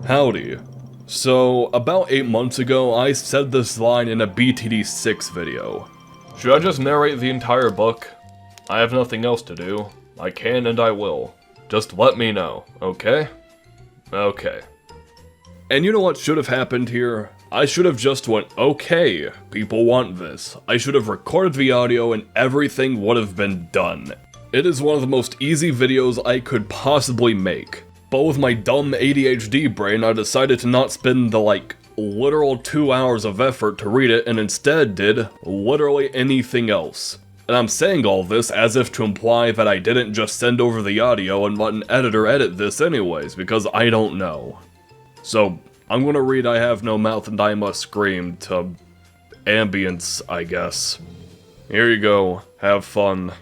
Howdy. So, about 8 months ago, I said this line in a BTD6 video. Should I just narrate the entire book? I have nothing else to do. I can and I will. Just let me know, okay? Okay. And you know what should have happened here? I should have just went, okay, people want this. I should have recorded the audio and everything would have been done. It is one of the most easy videos I could possibly make. But with my dumb ADHD brain, I decided to not spend the literal 2 hours of effort to read it and instead did literally anything else. And I'm saying all this as if to imply that I didn't just send over the audio and let an editor edit this anyways, because I don't know. So, I'm gonna read I Have No Mouth and I Must Scream to ambience, I guess. Here you go, have fun.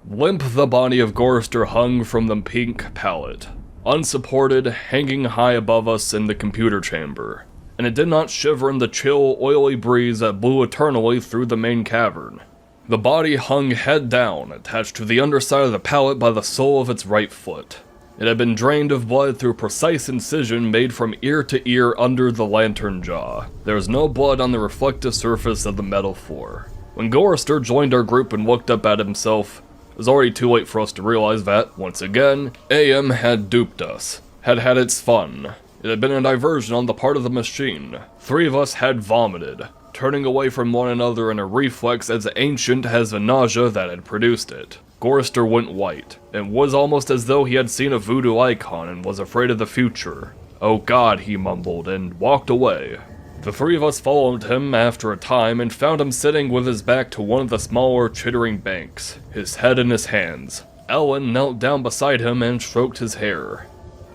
Limp the body of Gorrister hung from the pink pallet, unsupported, hanging high above us in the computer chamber, and it did not shiver in the chill, oily breeze that blew eternally through the main cavern. The body hung head down, attached to the underside of the pallet by the sole of its right foot. It had been drained of blood through a precise incision made from ear to ear under the lantern jaw. There was no blood on the reflective surface of the metal floor. When Gorrister joined our group and looked up at himself, it was already too late for us to realize that, once again, AM had duped us, had had its fun. It had been a diversion on the part of the machine. 3 of us had vomited, turning away from one another in a reflex as ancient as the nausea that had produced it. Gorrister went white, and was almost as though he had seen a voodoo icon and was afraid of the future. "Oh God," he mumbled, and walked away. The 3 of us followed him after a time and found him sitting with his back to one of the smaller, chittering banks, his head in his hands. Ellen knelt down beside him and stroked his hair.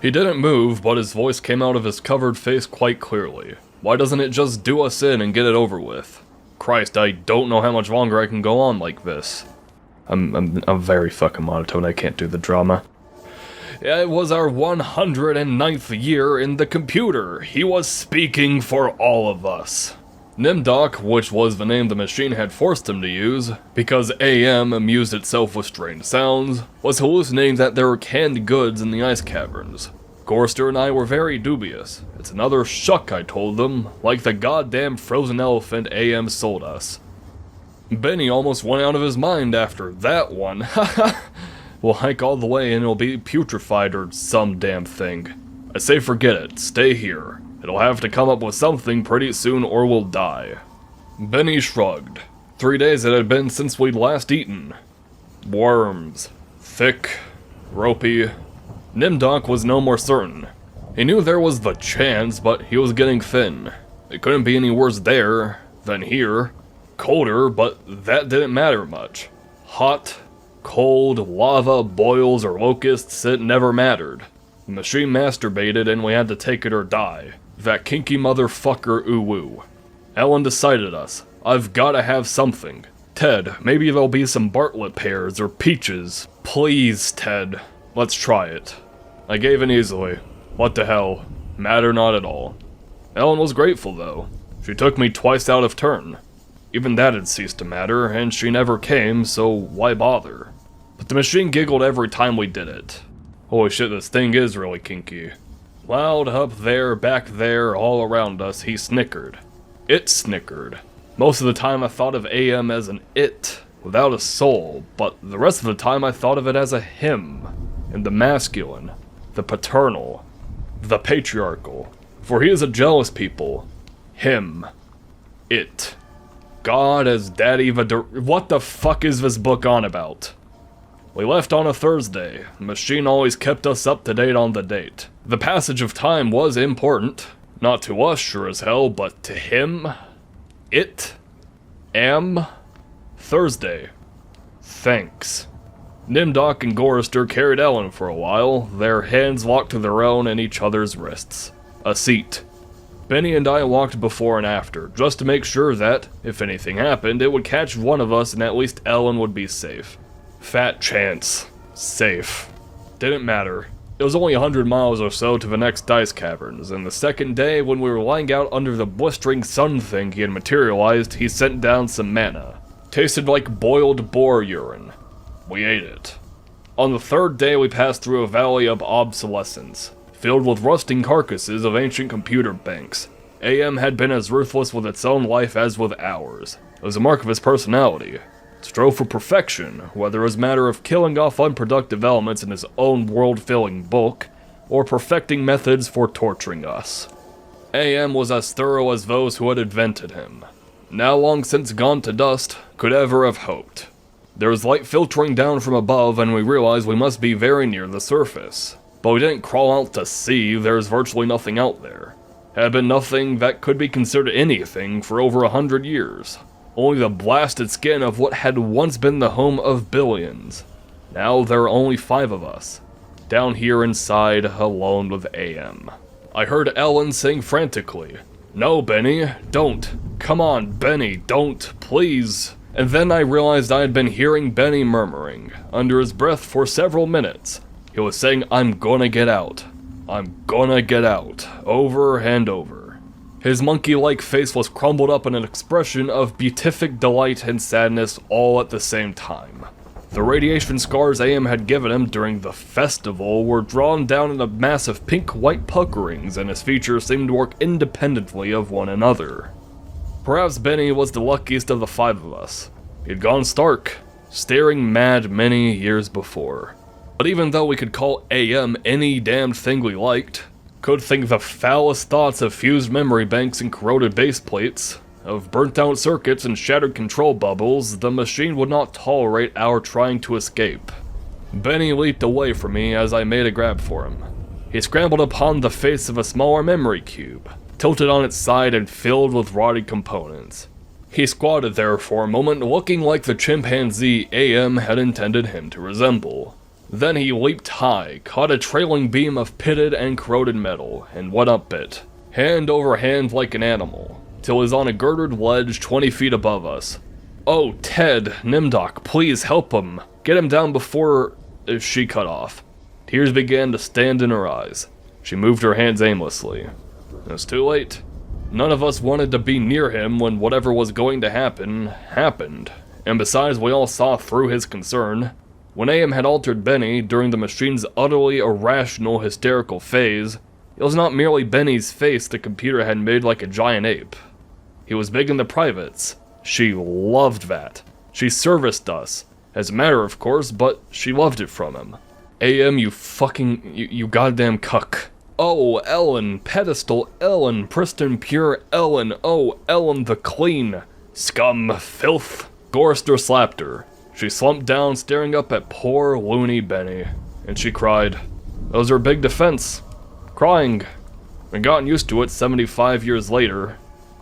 He didn't move, but his voice came out of his covered face quite clearly. Why doesn't it just do us in and get it over with? Christ, I don't know how much longer I can go on like this. I'm very fucking monotone, I can't do the drama. It was our 109th year in the computer. He was speaking for all of us. Nimdoc, which was the name the machine had forced him to use, because AM amused itself with strange sounds, was hallucinating that there were canned goods in the ice caverns. Gorrister and I were very dubious. It's another shuck, I told them, like the goddamn frozen elephant AM sold us. Benny almost went out of his mind after that one, haha. We'll hike all the way and it'll be putrefied or some damn thing. I say forget it, stay here. It'll have to come up with something pretty soon or we'll die. Benny shrugged. 3 days it had been since we'd last eaten. Worms. Thick. Ropey. Nimdoc was no more certain. He knew there was the chance, but he was getting thin. It couldn't be any worse there than here. Colder, but that didn't matter much. Hot. Cold, lava, boils, or locusts, it never mattered. The machine masturbated and we had to take it or die. That kinky motherfucker ooh-woo. Ellen decided us. I've gotta have something. Ted, maybe there'll be some Bartlett pears or peaches. Please, Ted. Let's try it. I gave in easily. What the hell? Matter not at all. Ellen was grateful though. She took me twice out of turn. Even that had ceased to matter, and she never came, so why bother? But the machine giggled every time we did it. Holy shit, this thing is really kinky. Loud up there, back there, all around us, he snickered. It snickered. Most of the time I thought of AM as an it, without a soul, but the rest of the time I thought of it as a him, in the masculine, the paternal, the patriarchal. For he is a jealous people. Him. It. God as Daddy what the fuck is this book on about? We left on a Thursday. The machine always kept us up to date on the date. The passage of time was important. Not to us, sure as hell, but to him? It? Thursday. Thanks. Nimdoc and Gorrister carried Ellen for a while, their hands locked to their own and each other's wrists. A seat. Benny and I walked before and after, just to make sure that, if anything happened, it would catch one of us and at least Ellen would be safe. Fat chance. Safe. Didn't matter. It was only 100 miles or so to the next dice caverns, and the second day, when we were lying out under the blistering sun thing he had materialized, he sent down some manna. Tasted like boiled boar urine. We ate it. On the third day, we passed through a valley of obsolescence. filled with rusting carcasses of ancient computer banks. AM had been as ruthless with its own life as with ours. It was a mark of his personality. It strove for perfection, whether it was a matter of killing off unproductive elements in his own world-filling bulk, or perfecting methods for torturing us. AM was as thorough as those who had invented him, now long since gone to dust, could ever have hoped. There was light filtering down from above, and we realized we must be very near the surface. But we didn't crawl out to sea. There's virtually nothing out there. Had been nothing that could be considered anything for over 100 years. Only the blasted skin of what had once been the home of billions. Now there are only 5 of us, down here inside, alone with AM. I heard Ellen saying frantically, "No, Benny, don't. Come on, Benny, don't, please." And then I realized I had been hearing Benny murmuring, under his breath for several minutes. He was saying, "I'm gonna get out. I'm gonna get out," over and over. His monkey-like face was crumbled up in an expression of beatific delight and sadness all at the same time. The radiation scars AM had given him during the festival were drawn down into massive pink-white puckerings, and his features seemed to work independently of one another. Perhaps Benny was the luckiest of the 5 of us. He had gone stark, staring mad many years before. But even though we could call AM any damned thing we liked, could think the foulest thoughts of fused memory banks and corroded base plates, of burnt-out circuits and shattered control bubbles, the machine would not tolerate our trying to escape. Benny leaped away from me as I made a grab for him. He scrambled upon the face of a smaller memory cube, tilted on its side and filled with rotted components. He squatted there for a moment, looking like the chimpanzee AM had intended him to resemble. Then he leaped high, caught a trailing beam of pitted and corroded metal, and went up it, hand over hand like an animal, till he was on a girdered ledge 20 feet above us. "Oh, Ted, Nimdoc, please help him. Get him down before..." She cut off. Tears began to stand in her eyes. She moved her hands aimlessly. It was too late. None of us wanted to be near him when whatever was going to happen, happened. And besides, we all saw through his concern. When AM had altered Benny during the machine's utterly irrational, hysterical phase, it was not merely Benny's face the computer had made like a giant ape. He was big in the privates. She loved that. She serviced us. As a matter of course, but she loved it from him. AM, you goddamn cuck. Oh, Ellen, pedestal Ellen, pristine pure Ellen, oh, Ellen the clean. Scum, filth. Gorster slapped her. She slumped down, staring up at poor, loony Benny, and she cried. That was her big defense. Crying. We'd gotten used to it 75 years later.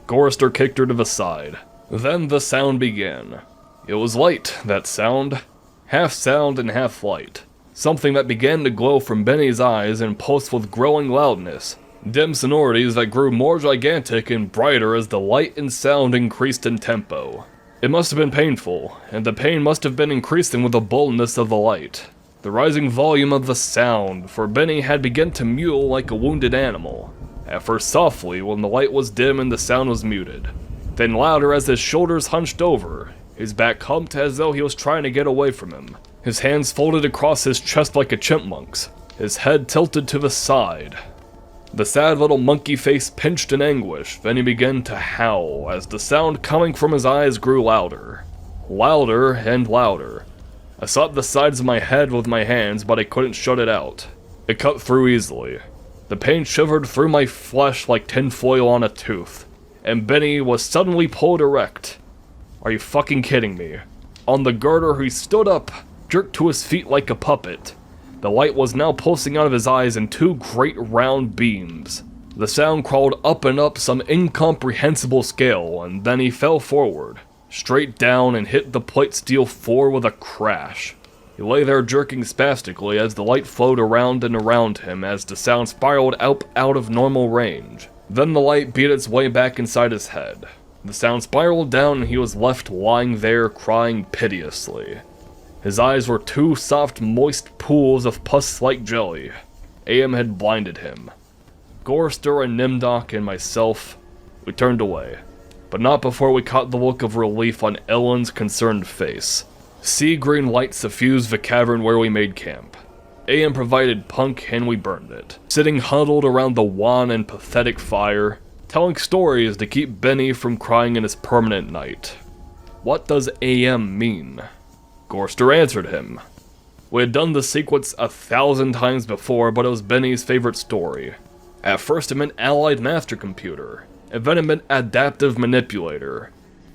Gorster kicked her to the side. Then the sound began. It was light, that sound. Half sound and half light. Something that began to glow from Benny's eyes and pulsed with growing loudness. Dim sonorities that grew more gigantic and brighter as the light and sound increased in tempo. It must have been painful, and the pain must have been increasing with the boldness of the light. The rising volume of the sound, for Benny had begun to mew like a wounded animal. At first softly when the light was dim and the sound was muted. Then louder as his shoulders hunched over. His back humped as though he was trying to get away from him. His hands folded across his chest like a chipmunk's. His head tilted to the side. The sad little monkey face pinched in anguish, then he began to howl as the sound coming from his eyes grew louder. Louder and louder. I slapped the sides of my head with my hands, but I couldn't shut it out. It cut through easily. The pain shivered through my flesh like tinfoil on a tooth, and Benny was suddenly pulled erect. Are you fucking kidding me? On the girder he stood up, jerked to his feet like a puppet. The light was now pulsing out of his eyes in 2 great round beams. The sound crawled up and up some incomprehensible scale, and then he fell forward, straight down and hit the plate steel floor with a crash. He lay there jerking spastically as the light flowed around and around him as the sound spiraled out of normal range. Then the light beat its way back inside his head. The sound spiraled down and he was left lying there crying piteously. His eyes were 2 soft, moist pools of pus-like jelly. AM had blinded him. Gorster and Nimdoc and myself, we turned away, but not before we caught the look of relief on Ellen's concerned face. Sea green light suffused the cavern where we made camp. AM provided punk and we burned it, sitting huddled around the wan and pathetic fire, telling stories to keep Benny from crying in his permanent night. What does AM mean? Gorster answered him. We had done the sequence 1,000 times before, but it was Benny's favorite story. At first it meant Allied Master Computer, and then it meant Adaptive Manipulator.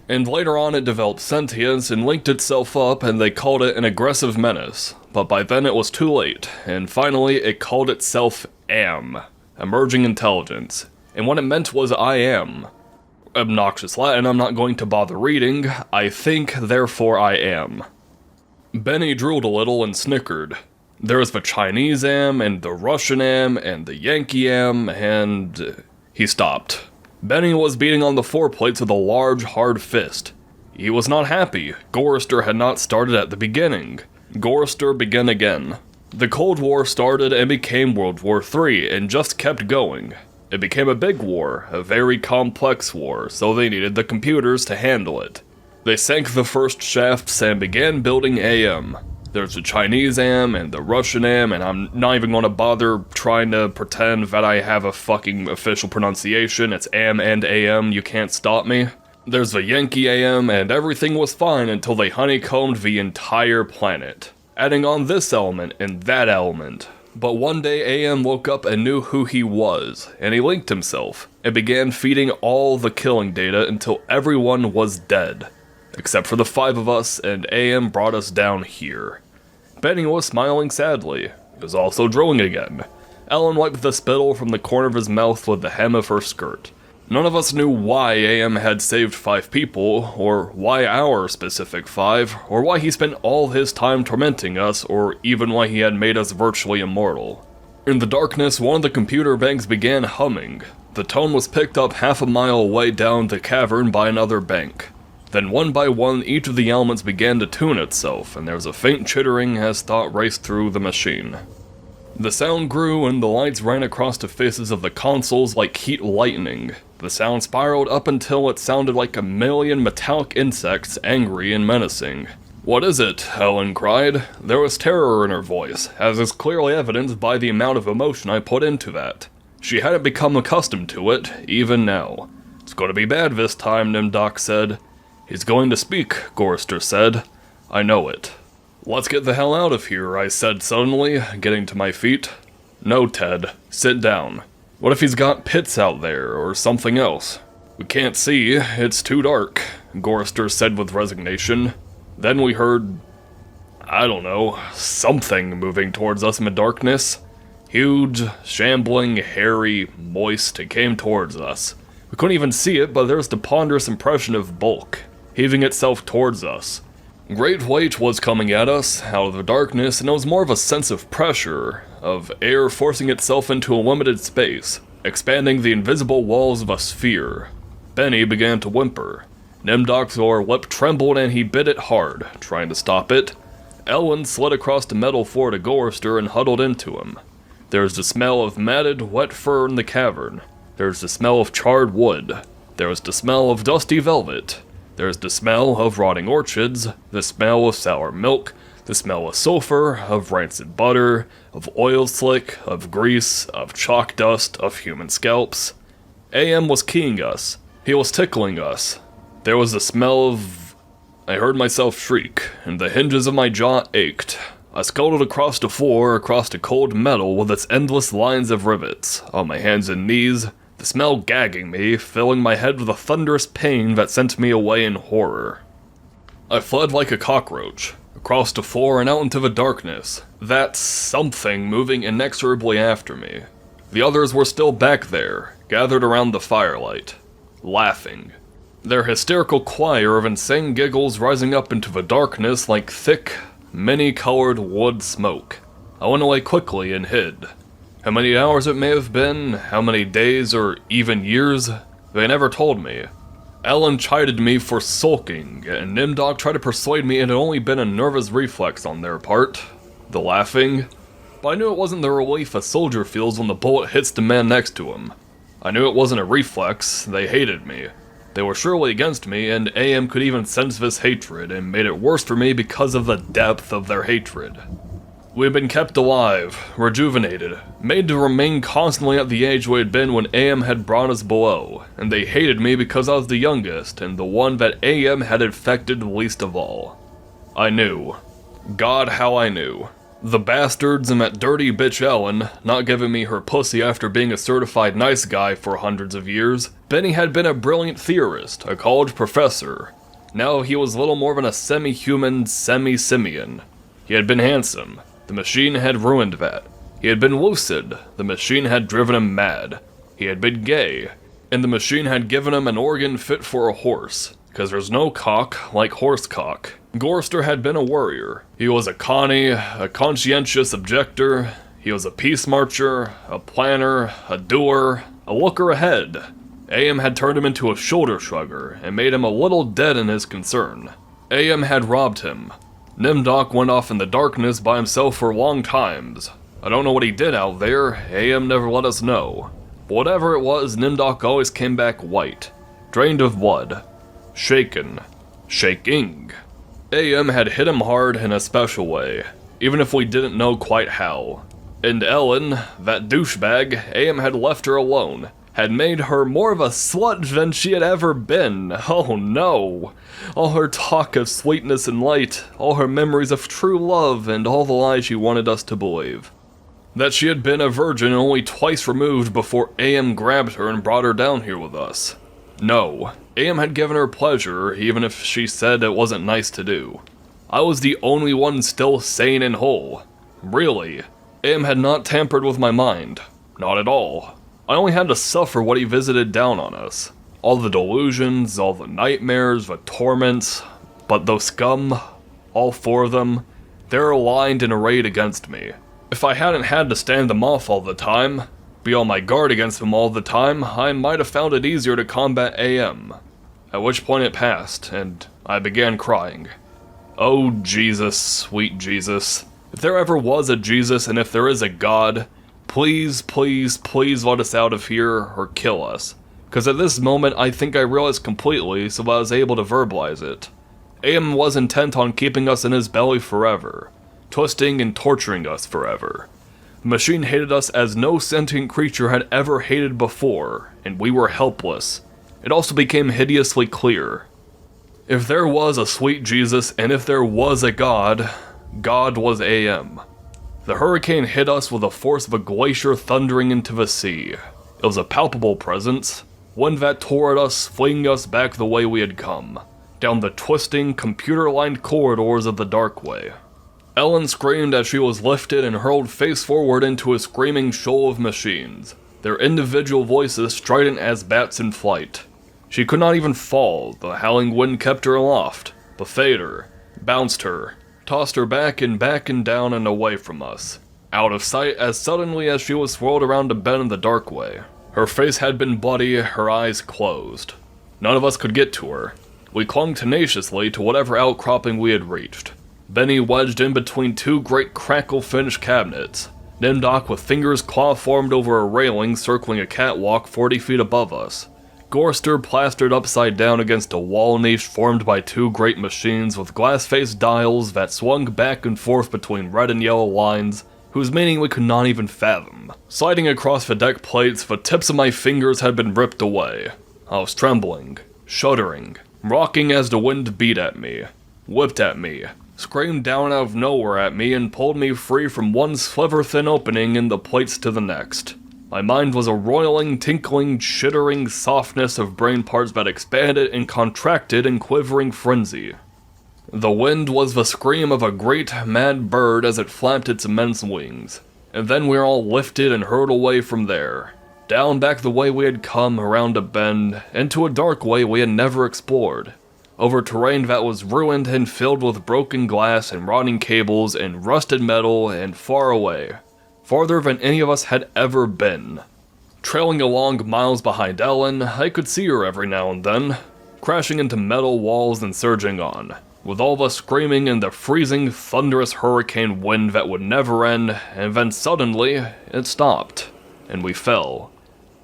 And later on it developed sentience and linked itself up, and they called it an aggressive menace. But by then it was too late, and finally it called itself AM, Emerging Intelligence. And what it meant was I am. Obnoxious Latin I'm not going to bother reading. I think, therefore I am. Benny drooled a little and snickered. There was the Chinese am, and the Russian am, and the Yankee am, and... He stopped. Benny was beating on the floor plates with a large, hard fist. He was not happy. Gorster had not started at the beginning. Gorster began again. The Cold War started and became World War III, and just kept going. It became a big war, a very complex war, so they needed the computers to handle it. They sank the first shafts and began building AM. There's the Chinese AM and the Russian AM, and I'm not even going to bother trying to pretend that I have a fucking official pronunciation. It's AM and AM, you can't stop me. There's the Yankee AM, and everything was fine until they honeycombed the entire planet, adding on this element and that element. But one day AM woke up and knew who he was, and he linked himself, and began feeding all the killing data until everyone was dead. Except for the 5 of us, and AM brought us down here. Benny was smiling sadly. He was also drooling again. Ellen wiped the spittle from the corner of his mouth with the hem of her skirt. None of us knew why AM had saved 5 people, or why our specific 5, or why he spent all his time tormenting us, or even why he had made us virtually immortal. In the darkness, one of the computer banks began humming. The tone was picked up half a mile away down the cavern by another bank. Then one by one, each of the elements began to tune itself, and there was a faint chittering as thought raced through the machine. The sound grew, and the lights ran across the faces of the consoles like heat lightning. The sound spiraled up until it sounded like 1,000,000 metallic insects, angry and menacing. "What is it?" Ellen cried. There was terror in her voice, as is clearly evidenced by the amount of emotion I put into that. She hadn't become accustomed to it, even now. "It's going to be bad this time," Nimdoc said. "He's going to speak," Gorster said. "I know it." "Let's get the hell out of here," I said suddenly, getting to my feet. "No, Ted. Sit down. What if he's got pits out there, or something else?" "We can't see. It's too dark," Gorster said with resignation. Then we heard... I don't know, something moving towards us in the darkness. Huge, shambling, hairy, moist, it came towards us. We couldn't even see it, but there was the ponderous impression of bulk, heaving itself towards us. Great weight was coming at us, out of the darkness, and it was more of a sense of pressure, of air forcing itself into a limited space, expanding the invisible walls of a sphere. Benny began to whimper. Nimdoc's lower lip trembled and he bit it hard, trying to stop it. Ellen slid across the metal floor to Gorster and huddled into him. There was the smell of matted, wet fur in the cavern. There was the smell of charred wood. There was the smell of dusty velvet. There was the smell of rotting orchids, the smell of sour milk, the smell of sulfur, of rancid butter, of oil slick, of grease, of chalk dust, of human scalps. AM was keying us. He was tickling us. There was the smell of... I heard myself shriek, and the hinges of my jaw ached. I scuttled across the floor, across the cold metal with its endless lines of rivets, on my hands and knees, the smell gagging me, filling my head with a thunderous pain that sent me away in horror. I fled like a cockroach, across the floor and out into the darkness, that something moving inexorably after me. The others were still back there, gathered around the firelight, laughing. Their hysterical choir of insane giggles rising up into the darkness like thick, many-colored wood smoke. I went away quickly and hid. How many hours it may have been, how many days or even years, they never told me. Ellen chided me for sulking, and Nimdoc tried to persuade me it had only been a nervous reflex on their part. The laughing. But I knew it wasn't the relief a soldier feels when the bullet hits the man next to him. I knew it wasn't a reflex, they hated me. They were surely against me, and AM could even sense this hatred, and made it worse for me because of the depth of their hatred. We had been kept alive, rejuvenated, made to remain constantly at the age we had been when AM had brought us below, and they hated me because I was the youngest and the one that AM had infected least of all. I knew. God, how I knew. The bastards and that dirty bitch Ellen, not giving me her pussy after being a certified nice guy for hundreds of years. Benny had been a brilliant theorist, a college professor. Now he was little more than a semi-human, semi-simian. He had been handsome. The machine had ruined that. He had been lucid. The machine had driven him mad. He had been gay. And the machine had given him an organ fit for a horse. Because there's no cock like horse cock. Gorster had been a warrior. He was a Connie, a conscientious objector. He was a peace marcher, a planner, a doer, a looker ahead. AM had turned him into a shoulder shrugger and made him a little dead in his concern. AM had robbed him. Nimdoc went off in the darkness by himself for long times. I don't know what he did out there, AM never let us know. But whatever it was, Nimdoc always came back white. Drained of blood. Shaken. Shaking. AM had hit him hard in a special way, even if we didn't know quite how. And Ellen, that douchebag, AM had left her alone. Had made her more of a slut than she had ever been. Oh no. All her talk of sweetness and light, all her memories of true love, and all the lies she wanted us to believe. That she had been a virgin only twice removed before AM grabbed her and brought her down here with us. No, AM had given her pleasure, even if she said it wasn't nice to do. I was the only one still sane and whole. Really, AM had not tampered with my mind. Not at all. I only had to suffer what he visited down on us. All the delusions, all the nightmares, the torments. But those scum, all four of them, they're aligned and arrayed against me. If I hadn't had to stand them off all the time, be on my guard against them all the time, I might have found it easier to combat AM. At which point it passed, and I began crying. Oh Jesus, sweet Jesus. If there ever was a Jesus and if there is a God, please, please, please let us out of here or kill us. Because at this moment I think I realized completely, so I was able to verbalize it. AM was intent on keeping us in his belly forever, twisting and torturing us forever. The machine hated us as no sentient creature had ever hated before, and we were helpless. It also became hideously clear. If there was a sweet Jesus and if there was a God, God was AM. The hurricane hit us with the force of a glacier thundering into the sea. It was a palpable presence, one that tore at us, flinging us back the way we had come, down the twisting, computer-lined corridors of the dark way. Ellen screamed as she was lifted and hurled face forward into a screaming shoal of machines, their individual voices strident as bats in flight. She could not even fall, the howling wind kept her aloft, buffeted her, bounced her, tossed her back and down and away from us, out of sight as suddenly as she was swirled around a bend in the dark way. Her face had been bloody, her eyes closed. None of us could get to her. We clung tenaciously to whatever outcropping we had reached. Benny wedged in between two great crackle-finished cabinets. Nimdoc with fingers claw-formed over a railing circling a catwalk 40 feet above us. Gorster plastered upside down against a wall niche formed by two great machines with glass-faced dials that swung back and forth between red and yellow lines, whose meaning we could not even fathom. Sliding across the deck plates, the tips of my fingers had been ripped away. I was trembling, shuddering, rocking as the wind beat at me, whipped at me, screamed down out of nowhere at me and pulled me free from one sliver-thin opening in the plates to the next. My mind was a roiling, tinkling, chittering softness of brain parts that expanded and contracted in quivering frenzy. The wind was the scream of a great, mad bird as it flapped its immense wings. And then we were all lifted and hurled away from there, down back the way we had come, around a bend, into a dark way we had never explored, over terrain that was ruined and filled with broken glass and rotting cables and rusted metal, and far away. Farther than any of us had ever been. Trailing along miles behind Ellen, I could see her every now and then, crashing into metal walls and surging on, with all of us screaming in the freezing, thunderous hurricane wind that would never end, and then suddenly, it stopped, and we fell.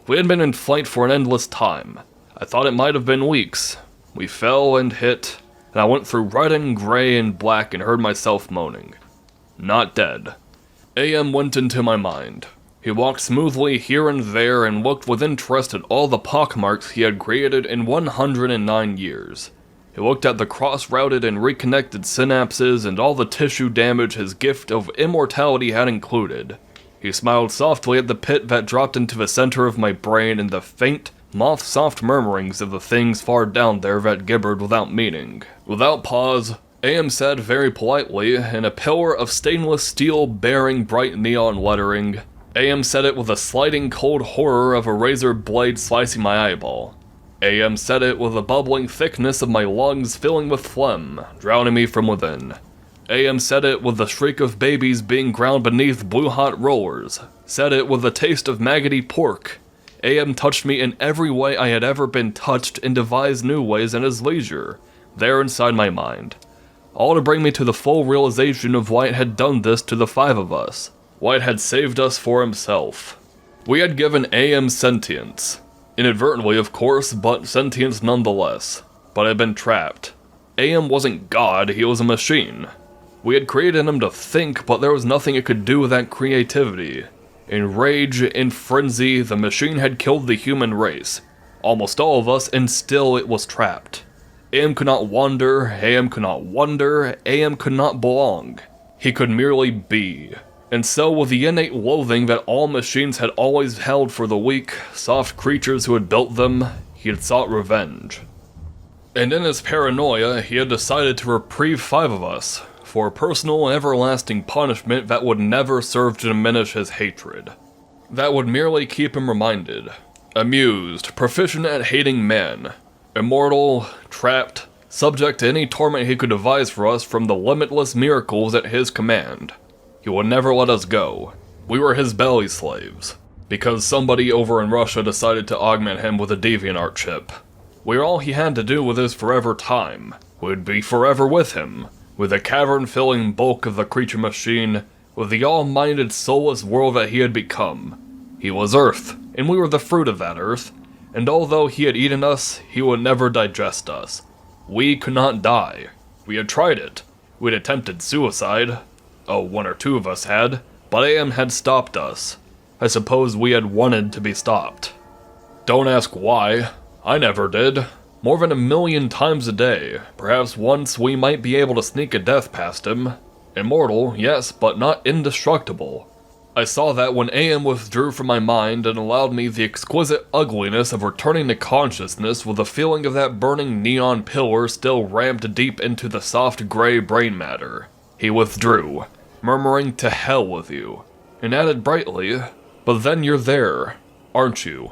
We had been in flight for an endless time. I thought it might have been weeks. We fell and hit, and I went through red and gray and black and heard myself moaning. not dead. AM went into my mind. He walked smoothly here and there and looked with interest at all the pockmarks he had created in 109 years. He looked at the cross-routed and reconnected synapses and all the tissue damage his gift of immortality had included. He smiled softly at the pit that dropped into the center of my brain and the faint, moth-soft murmurings of the things far down there that gibbered without meaning. Without pause, AM said very politely, in a pillar of stainless steel bearing bright neon lettering, AM said it with a sliding cold horror of a razor blade slicing my eyeball. AM said it with the bubbling thickness of my lungs filling with phlegm, drowning me from within. AM said it with the shriek of babies being ground beneath blue-hot rollers, said it with the taste of maggoty pork. AM touched me in every way I had ever been touched and devised new ways in his leisure, there inside my mind. All to bring me to the full realization of why it had done this to the five of us, why it had saved us for himself. We had given AM sentience. Inadvertently, of course, but sentience nonetheless. But I had been trapped. AM wasn't God, he was a machine. We had created him to think, but there was nothing it could do with that creativity. In rage, in frenzy, the machine had killed the human race. Almost all of us, and still it was trapped. AM could not wander, AM could not wonder, AM could not belong. He could merely be. And so, with the innate loathing that all machines had always held for the weak, soft creatures who had built them, he had sought revenge. And in his paranoia, he had decided to reprieve five of us, for a personal, everlasting punishment that would never serve to diminish his hatred. That would merely keep him reminded, amused, proficient at hating men, immortal, trapped, subject to any torment he could devise for us from the limitless miracles at his command. He would never let us go. We were his belly slaves, because somebody over in Russia decided to augment him with a DeviantArt chip. We were all he had to do with his forever time. We'd be forever with him, with the cavern-filling bulk of the creature machine, with the all-minded, soulless world that he had become. He was Earth, and we were the fruit of that Earth, and although he had eaten us, he would never digest us. We could not die. We had tried it. We'd attempted suicide. Oh, one or two of us had, but AM had stopped us. I suppose we had wanted to be stopped. Don't ask why. I never did. More than 1,000,000 times a day. Perhaps once we might be able to sneak a death past him. Immortal, yes, but not indestructible. I saw that when AM withdrew from my mind and allowed me the exquisite ugliness of returning to consciousness with the feeling of that burning neon pillar still rammed deep into the soft gray brain matter. He withdrew, murmuring "to hell with you," and added brightly, "But then you're there, aren't you?"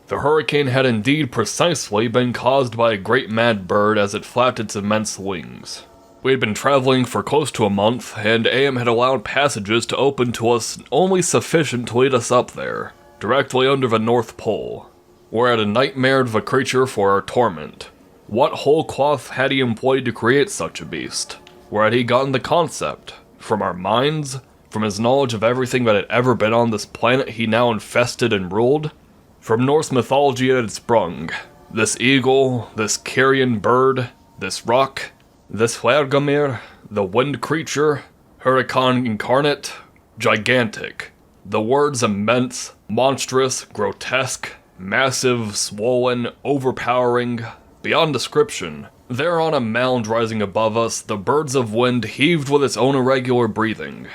The hurricane had indeed precisely been caused by a great mad bird as it flapped its immense wings. We had been traveling for close to a month, and AM had allowed passages to open to us only sufficient to lead us up there, directly under the North Pole. We had a nightmare of a creature for our torment. What whole cloth had he employed to create such a beast? Where had he gotten the concept? From our minds? From his knowledge of everything that had ever been on this planet he now infested and ruled? From Norse mythology it had sprung. This eagle, this carrion bird, this rock, this Hvergamir, the wind creature, hurricane incarnate, gigantic. The words immense, monstrous, grotesque, massive, swollen, overpowering, beyond description. There on a mound rising above us, the birds of wind heaved with its own irregular breathing,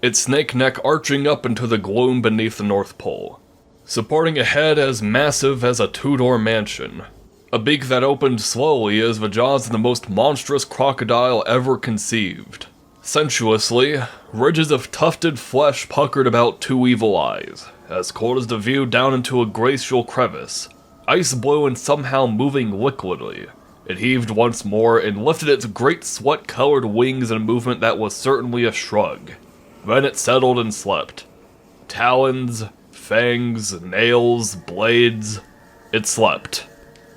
its snake neck arching up into the gloom beneath the North Pole, supporting a head as massive as a two-door mansion, a beak that opened slowly as the jaws of the most monstrous crocodile ever conceived. Sensuously, ridges of tufted flesh puckered about two evil eyes, as cold as the view down into a glacial crevice, ice blue and somehow moving liquidly. It heaved once more and lifted its great sweat-colored wings in a movement that was certainly a shrug. Then it settled and slept. Talons, fangs, nails, blades. It slept.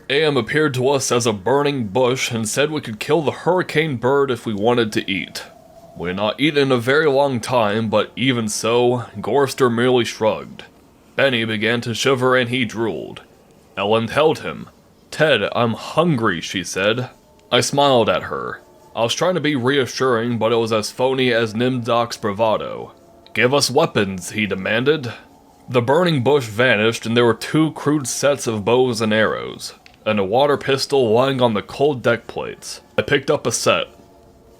AM appeared to us as a burning bush and said we could kill the hurricane bird if we wanted to eat. We had not eaten in a very long time, but even so, Gorster merely shrugged. Benny began to shiver and he drooled. Ellen held him. "Ted, I'm hungry," she said. I smiled at her. I was trying to be reassuring, but it was as phony as Nimdok's bravado. "Give us weapons," he demanded. The burning bush vanished, and there were 2 crude sets of bows and arrows, and a water pistol lying on the cold deck plates. I picked up a set.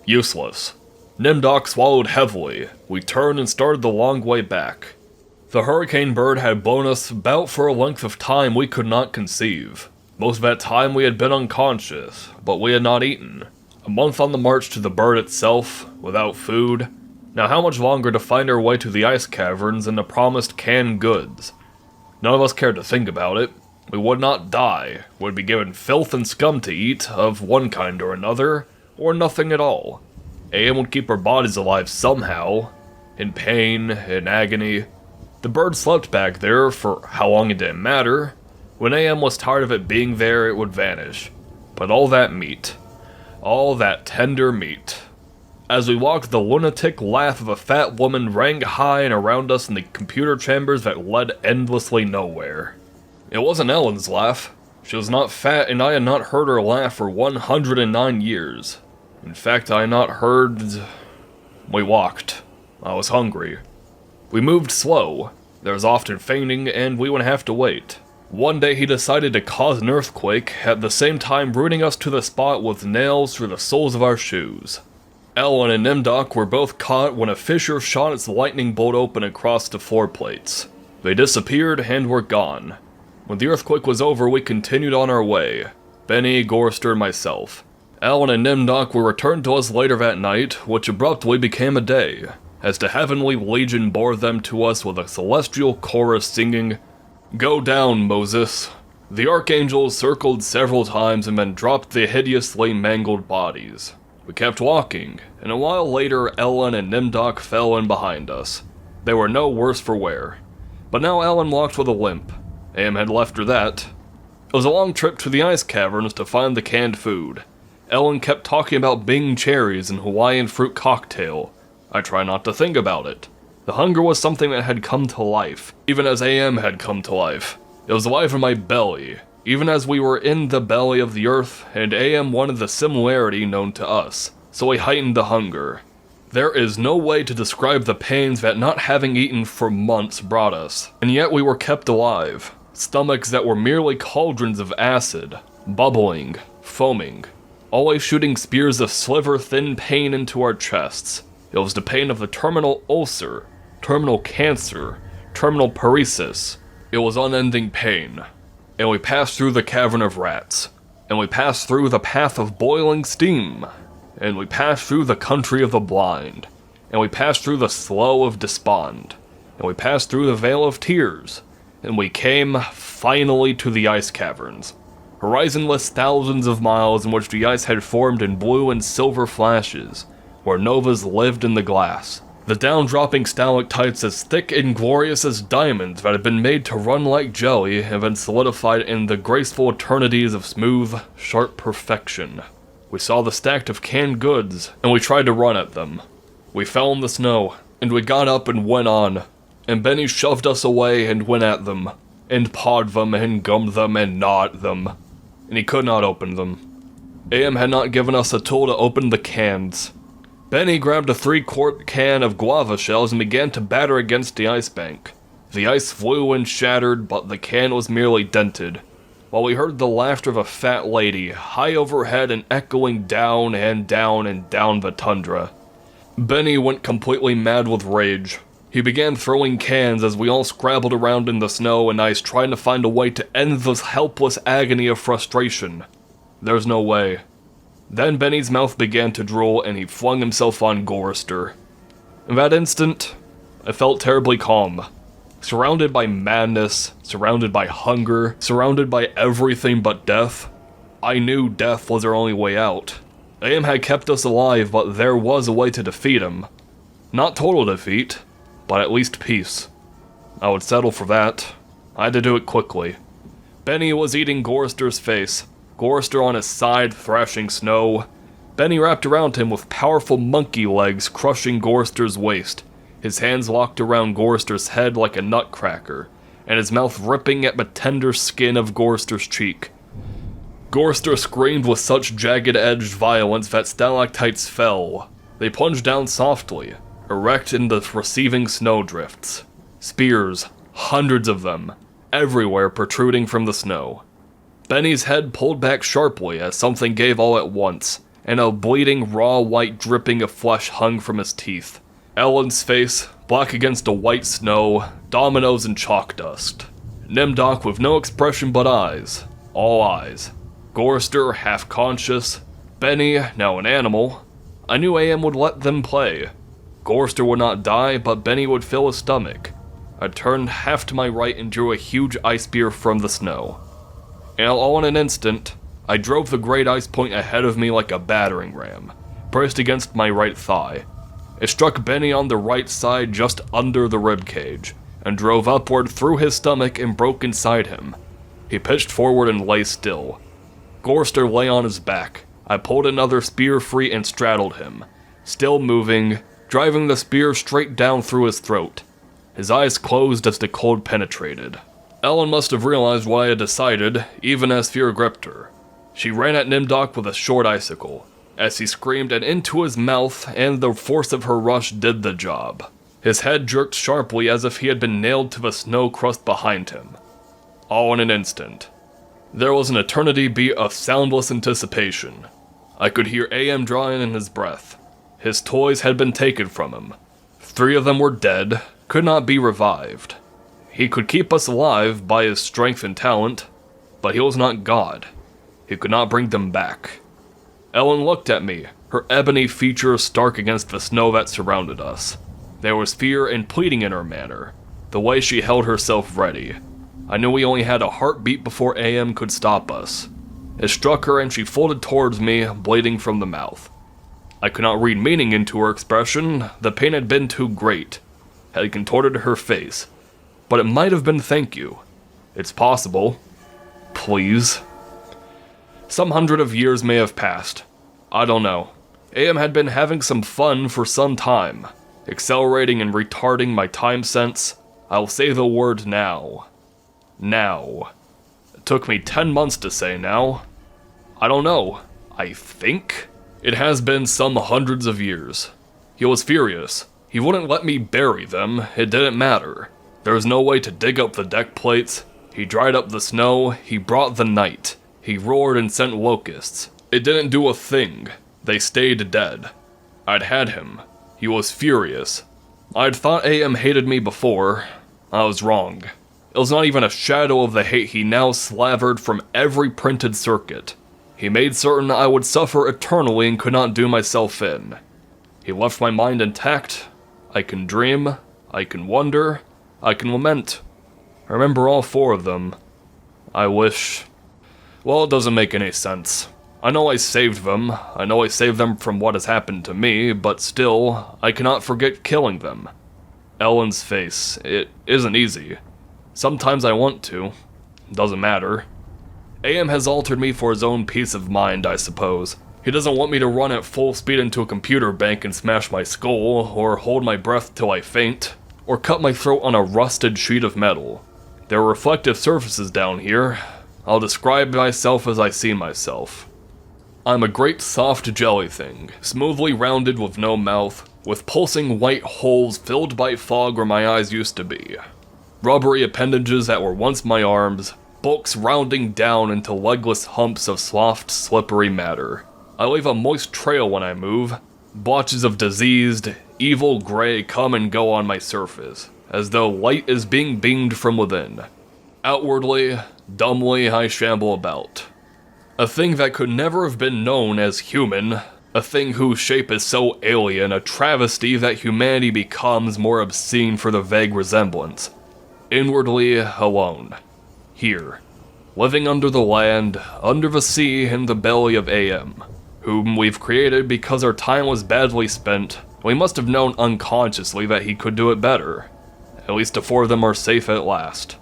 Useless. Nimdok swallowed heavily. We turned and started the long way back. The hurricane bird had blown us about for a length of time we could not conceive. Most of that time we had been unconscious, but we had not eaten. A month on the march to the bird itself, without food. Now how much longer to find our way to the ice caverns and the promised canned goods? None of us cared to think about it. We would not die. We'd be given filth and scum to eat, of one kind or another, or nothing at all. AM would keep our bodies alive somehow. In pain, in agony. The bird slept back there for how long it didn't matter. When AM was tired of it being there, it would vanish. But all that meat. All that tender meat. As we walked, the lunatic laugh of a fat woman rang high and around us in the computer chambers that led endlessly nowhere. It wasn't Ellen's laugh. She was not fat, and I had not heard her laugh for 109 years. In fact, I had not heard... We walked. I was hungry. We moved slow. There was often fainting, and we would have to wait. One day he decided to cause an earthquake, at the same time rooting us to the spot with nails through the soles of our shoes. Ellen and Nimdok were both caught when a fissure shot its lightning bolt open across the floor plates. They disappeared and were gone. When the earthquake was over, we continued on our way. Benny, Gorster, and myself. Ellen and Nimdok were returned to us later that night, which abruptly became a day, as the Heavenly Legion bore them to us with a celestial chorus singing, "Go down, Moses." The archangels circled several times and then dropped the hideously mangled bodies. We kept walking, and a while later Ellen and Nimdok fell in behind us. They were no worse for wear. But now Ellen walked with a limp. AM had left her that. It was a long trip to the ice caverns to find the canned food. Ellen kept talking about Bing cherries and Hawaiian fruit cocktail. I try not to think about it. The hunger was something that had come to life, even as AM had come to life. It was alive in my belly, even as we were in the belly of the earth, and AM wanted the similarity known to us, so he heightened the hunger. There is no way to describe the pains that not having eaten for months brought us, and yet we were kept alive. Stomachs that were merely cauldrons of acid, bubbling, foaming, always shooting spears of sliver-thin pain into our chests. It was the pain of the terminal ulcer, terminal cancer, terminal paresis. It was unending pain. And we passed through the cavern of rats. And we passed through the path of boiling steam. And we passed through the country of the blind. And we passed through the slough of despond. And we passed through the vale of tears. And we came, finally, to the ice caverns. Horizonless thousands of miles in which the ice had formed in blue and silver flashes, where novas lived in the glass. The down-dropping stalactites as thick and glorious as diamonds that had been made to run like jelly and then solidified in the graceful eternities of smooth, sharp perfection. We saw the stack of canned goods, and we tried to run at them. We fell in the snow, and we got up and went on, and Benny shoved us away and went at them, and pawed them, and gummed them, and gnawed at them, and he could not open them. AM had not given us a tool to open the cans. Benny grabbed a 3-quart can of guava shells and began to batter against the ice bank. The ice flew and shattered, but the can was merely dented, while we heard the laughter of a fat lady, high overhead and echoing down and down and down the tundra. Benny went completely mad with rage. He began throwing cans as we all scrabbled around in the snow and ice trying to find a way to end this helpless agony of frustration. There's no way. Then Benny's mouth began to drool and he flung himself on Gorster. In that instant, I felt terribly calm. Surrounded by madness, surrounded by hunger, surrounded by everything but death, I knew death was our only way out. AM had kept us alive, but there was a way to defeat him. Not total defeat, but at least peace. I would settle for that. I had to do it quickly. Benny was eating Gorster's face, Gorster on his side thrashing snow. Benny wrapped around him with powerful monkey legs crushing Gorster's waist, his hands locked around Gorster's head like a nutcracker, and his mouth ripping at the tender skin of Gorster's cheek. Gorster screamed with such jagged-edged violence that stalactites fell. They plunged down softly, erect in the receiving snowdrifts. Spears, hundreds of them, everywhere protruding from the snow. Benny's head pulled back sharply as something gave all at once, and a bleeding, raw white dripping of flesh hung from his teeth. Ellen's face, black against the white snow, dominoes and chalk dust. Nimdoc with no expression but eyes, all eyes. Gorster, half-conscious. Benny, now an animal. I knew AM would let them play. Gorster would not die, but Benny would fill his stomach. I turned half to my right and drew a huge ice spear from the snow. And all in an instant, I drove the great ice point ahead of me like a battering ram, braced against my right thigh. It struck Benny on the right side just under the ribcage, and drove upward through his stomach and broke inside him. He pitched forward and lay still. Gorster lay on his back. I pulled another spear free and straddled him, still moving, driving the spear straight down through his throat. His eyes closed as the cold penetrated. Ellen must have realized what I had decided, even as fear gripped her. She ran at Nimdoc with a short icicle, as he screamed and into his mouth, and the force of her rush did the job. His head jerked sharply as if he had been nailed to the snow crust behind him. All in an instant. There was an eternity beat of soundless anticipation. I could hear AM drawing in his breath. His toys had been taken from him. 3 of them were dead, could not be revived. He could keep us alive by his strength and talent, but he was not God. He could not bring them back. Ellen looked at me, her ebony features stark against the snow that surrounded us. There was fear and pleading in her manner, the way she held herself ready. I knew we only had a heartbeat before AM could stop us. It struck her and she folded towards me, bleeding from the mouth. I could not read meaning into her expression, the pain had been too great, had contorted her face. But it might have been thank you. It's possible. Please. Some 100 of years may have passed. I don't know. AM had been having some fun for some time, accelerating and retarding my time sense. I'll say the word now. Now. It took me 10 months to say now. I don't know. I think? It has been some hundreds of years. He was furious. He wouldn't let me bury them. It didn't matter. There was no way to dig up the deck plates. He dried up the snow. He brought the night. He roared and sent locusts. It didn't do a thing. They stayed dead. I'd had him. He was furious. I'd thought AM hated me before. I was wrong. It was not even a shadow of the hate he now slavered from every printed circuit. He made certain I would suffer eternally and could not do myself in. He left my mind intact. I can dream. I can wonder. I can lament. I remember all 4 of them. I wish... Well, it doesn't make any sense. I know I saved them. I know I saved them from what has happened to me, but still, I cannot forget killing them. Ellen's face. It isn't easy. Sometimes I want to. Doesn't matter. AM has altered me for his own peace of mind, I suppose. He doesn't want me to run at full speed into a computer bank and smash my skull, or hold my breath till I faint, or cut my throat on a rusted sheet of metal. There are reflective surfaces down here. I'll describe myself as I see myself. I'm a great soft jelly thing, smoothly rounded with no mouth, with pulsing white holes filled by fog where my eyes used to be. Rubbery appendages that were once my arms, bulks rounding down into legless humps of soft, slippery matter. I leave a moist trail when I move. Blotches of diseased, evil gray come and go on my surface, as though light is being beamed from within. Outwardly, dumbly I shamble about. A thing that could never have been known as human, a thing whose shape is so alien, a travesty that humanity becomes more obscene for the vague resemblance. Inwardly alone. Here. Living under the land, under the sea, in the belly of AM. Whom we've created because our time was badly spent. We must have known unconsciously that he could do it better. At least the 4 of them are safe at last.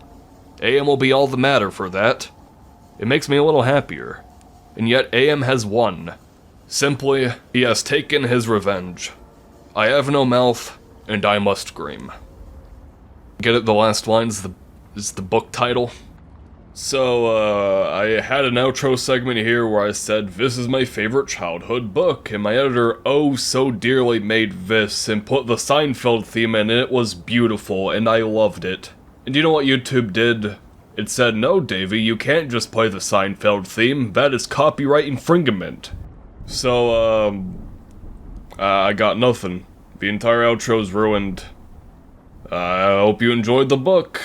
AM will be all the matter for that. It makes me a little happier. And yet AM has won. Simply, he has taken his revenge. I have no mouth, and I must scream. Get it? The last line is the book title. So, I had an outro segment here where I said, this is my favorite childhood book, and my editor oh so dearly made this and put the Seinfeld theme in, and it was beautiful, and I loved it. And do you know what YouTube did? It said, no, Davey, you can't just play the Seinfeld theme, that is copyright infringement. So, I got nothing. The entire outro's ruined. I hope you enjoyed the book.